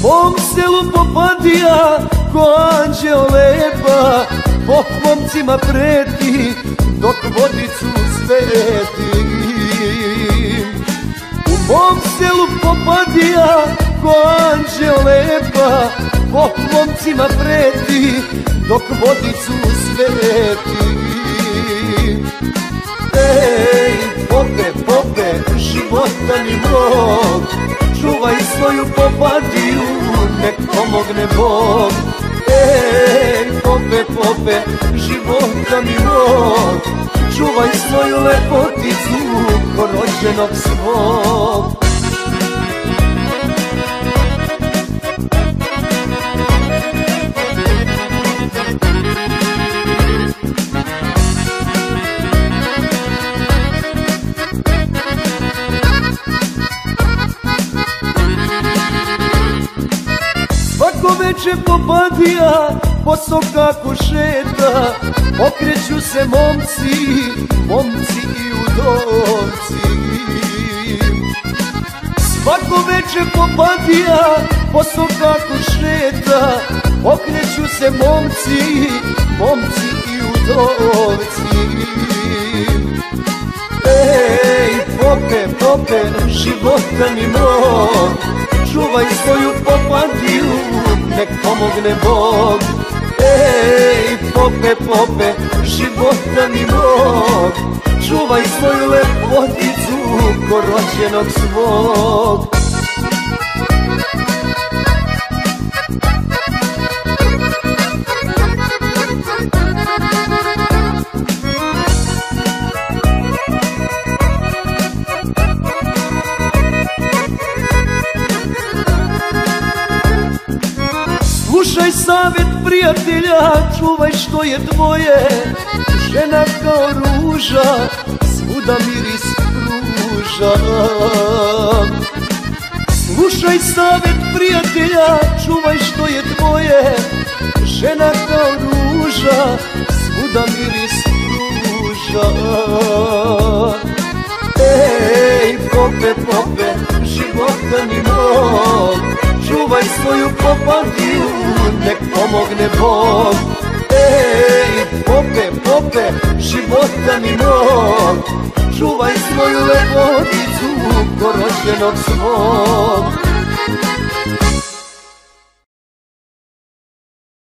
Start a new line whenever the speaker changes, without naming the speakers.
mom selu Popadija ko anđeo lepa, Bog momcima preti dok vodicu sveti. U mom selu Popadija ko anđeo lepa, Bog momcima preti dok vodicu sveti. Ej, pope, pope, života mi mog, čuvaj svoju Popadiju, nek pomogne Bog. Ej, pope, pope, života mi mog, čuvaj svoju lepoticu ko rođenog svog. Svako večer Popadija po sokaku šeta, okreću se momci, momci i udovci. Svako večer Popadija po sokaku šeta, okreću se momci, momci i udovci. Ej, pope, pope, života mi mog, čuvaj svoju Popadiju, nek pomogne Bog. Ej, pope, pope, života mi mog, čuvaj svoju lepoticu ko rođenog svog. Slušaj savjet prijatelja, čuvaj što je tvoje, žena kao ruža, svuda miris pruža. Slušaj savjet prijatelja, čuvaj što je tvoje, žena kao ruža, svuda miris pruža. Ej, pope, pope, života mi mog, čuvaj svoju Popadiju, nek pomogne Bog. Ej, pope, pope, života mi mog, čuvaj svoju lepoticu ko rođenog svog.